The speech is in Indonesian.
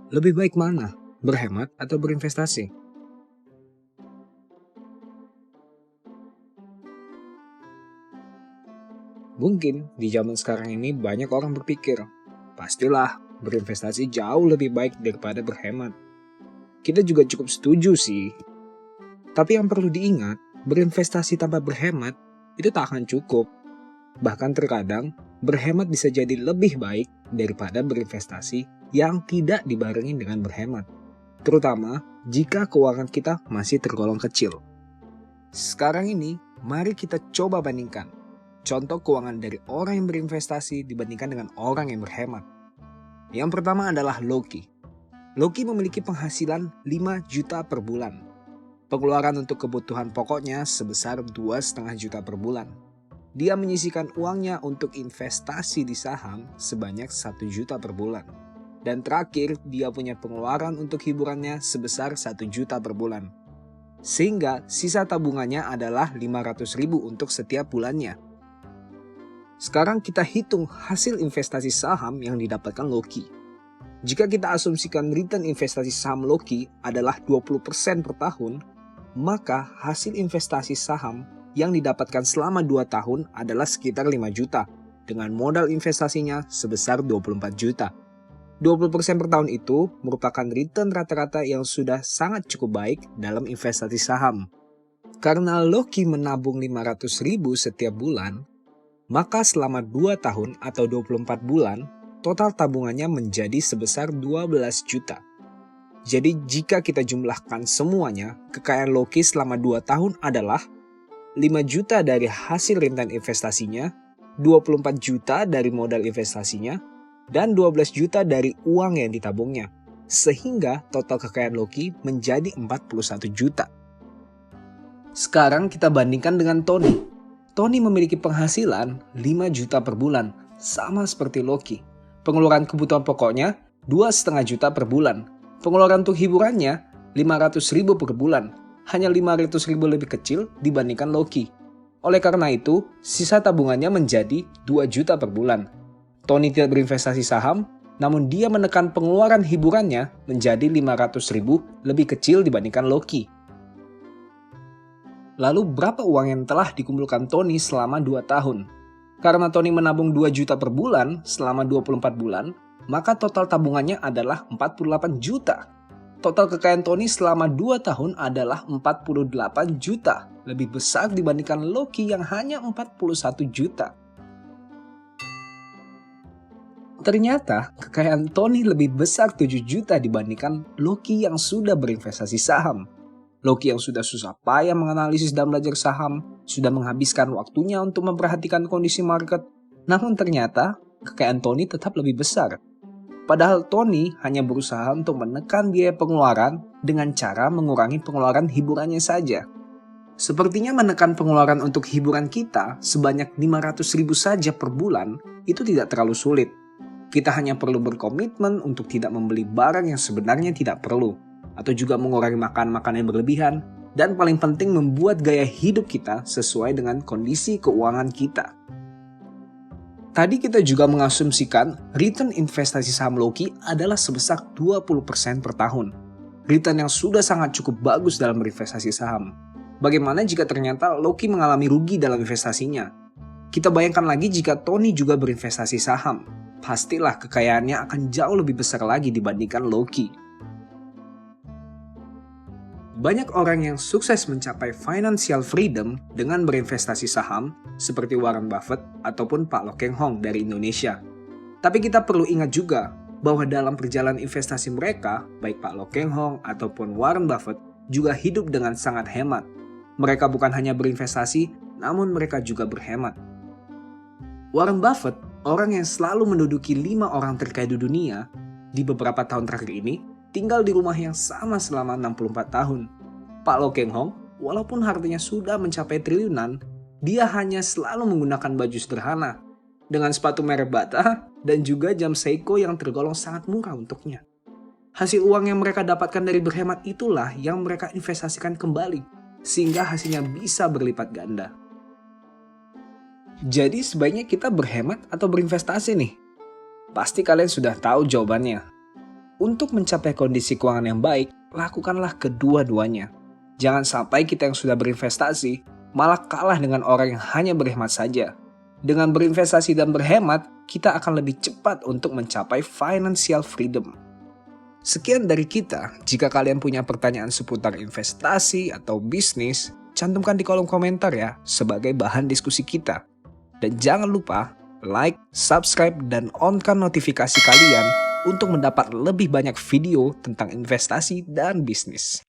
Lebih baik mana? Berhemat atau berinvestasi? Mungkin di zaman sekarang ini banyak orang berpikir, pastilah berinvestasi jauh lebih baik daripada berhemat. Kita juga cukup setuju sih. Tapi yang perlu diingat, berinvestasi tanpa berhemat itu tak akan cukup. Bahkan terkadang, berhemat bisa jadi lebih baik daripada berinvestasi yang tidak dibarengi dengan berhemat. Terutama jika keuangan kita masih tergolong kecil. Sekarang ini, mari kita coba bandingkan contoh keuangan dari orang yang berinvestasi dibandingkan dengan orang yang berhemat. Yang pertama adalah Loki. Loki memiliki penghasilan 5 juta per bulan. Pengeluaran untuk kebutuhan pokoknya sebesar 2,5 juta per bulan. Dia menyisihkan uangnya untuk investasi di saham sebanyak 1 juta per bulan. Dan terakhir, dia punya pengeluaran untuk hiburannya sebesar 1 juta per bulan. Sehingga sisa tabungannya adalah 500.000 untuk setiap bulannya. Sekarang kita hitung hasil investasi saham yang didapatkan Loki. Jika kita asumsikan return investasi saham Loki adalah 20% per tahun, maka hasil investasi saham yang didapatkan selama 2 tahun adalah sekitar 5 juta dengan modal investasinya sebesar 24 juta. 20% per tahun itu merupakan return rata-rata yang sudah sangat cukup baik dalam investasi saham. Karena Loki menabung 500.000 setiap bulan, maka selama 2 tahun atau 24 bulan, total tabungannya menjadi sebesar 12 juta. Jadi jika kita jumlahkan semuanya, kekayaan Loki selama 2 tahun adalah 5 juta dari hasil return investasinya, 24 juta dari modal investasinya, dan 12 juta dari uang yang ditabungnya. Sehingga total kekayaan Loki menjadi 41 juta. Sekarang kita bandingkan dengan Tony. Tony memiliki penghasilan 5 juta per bulan, sama seperti Loki. Pengeluaran kebutuhan pokoknya 2,5 juta per bulan. Pengeluaran untuk hiburannya 500.000 per bulan, hanya 500.000 lebih kecil dibandingkan Loki. Oleh karena itu, sisa tabungannya menjadi 2 juta per bulan. Tony tidak berinvestasi saham, namun dia menekan pengeluaran hiburannya menjadi 500.000 lebih kecil dibandingkan Loki. Lalu berapa uang yang telah dikumpulkan Tony selama 2 tahun? Karena Tony menabung 2 juta per bulan selama 24 bulan, maka total tabungannya adalah 48 juta. Total kekayaan Tony selama 2 tahun adalah 48 juta, lebih besar dibandingkan Loki yang hanya 41 juta. Ternyata kekayaan Tony lebih besar 7 juta dibandingkan Loki yang sudah berinvestasi saham. Loki yang sudah susah payah menganalisis dan belajar saham, sudah menghabiskan waktunya untuk memperhatikan kondisi market, namun ternyata kekayaan Tony tetap lebih besar. Padahal Tony hanya berusaha untuk menekan biaya pengeluaran dengan cara mengurangi pengeluaran hiburannya saja. Sepertinya menekan pengeluaran untuk hiburan kita sebanyak 500.000 saja per bulan itu tidak terlalu sulit. Kita hanya perlu berkomitmen untuk tidak membeli barang yang sebenarnya tidak perlu, atau juga mengurangi makan makanan yang berlebihan, dan paling penting membuat gaya hidup kita sesuai dengan kondisi keuangan kita. Tadi kita juga mengasumsikan return investasi saham Loki adalah sebesar 20% per tahun. Return yang sudah sangat cukup bagus dalam berinvestasi saham. Bagaimana jika ternyata Loki mengalami rugi dalam investasinya? Kita bayangkan lagi jika Tony juga berinvestasi saham. Pastilah kekayaannya akan jauh lebih besar lagi dibandingkan Loki. Banyak orang yang sukses mencapai financial freedom dengan berinvestasi saham seperti Warren Buffett ataupun Pak Lo Keng Hong dari Indonesia. Tapi kita perlu ingat juga bahwa dalam perjalanan investasi mereka, baik Pak Lo Keng Hong ataupun Warren Buffett juga hidup dengan sangat hemat. Mereka bukan hanya berinvestasi, namun mereka juga berhemat. Warren Buffett, orang yang selalu menduduki 5 orang terkaya di dunia, di beberapa tahun terakhir ini, tinggal di rumah yang sama selama 64 tahun. Pak Lo Keng Hong, walaupun hartanya sudah mencapai triliunan, dia hanya selalu menggunakan baju sederhana, dengan sepatu merek Bata dan juga jam Seiko yang tergolong sangat murah untuknya. Hasil uang yang mereka dapatkan dari berhemat itulah yang mereka investasikan kembali, sehingga hasilnya bisa berlipat ganda. Jadi sebaiknya kita berhemat atau berinvestasi nih? Pasti kalian sudah tahu jawabannya. Untuk mencapai kondisi keuangan yang baik, lakukanlah kedua-duanya. Jangan sampai kita yang sudah berinvestasi malah kalah dengan orang yang hanya berhemat saja. Dengan berinvestasi dan berhemat, kita akan lebih cepat untuk mencapai financial freedom. Sekian dari kita. Jika kalian punya pertanyaan seputar investasi atau bisnis, cantumkan di kolom komentar ya sebagai bahan diskusi kita. Dan jangan lupa like, subscribe, dan on-kan notifikasi kalian untuk mendapat lebih banyak video tentang investasi dan bisnis.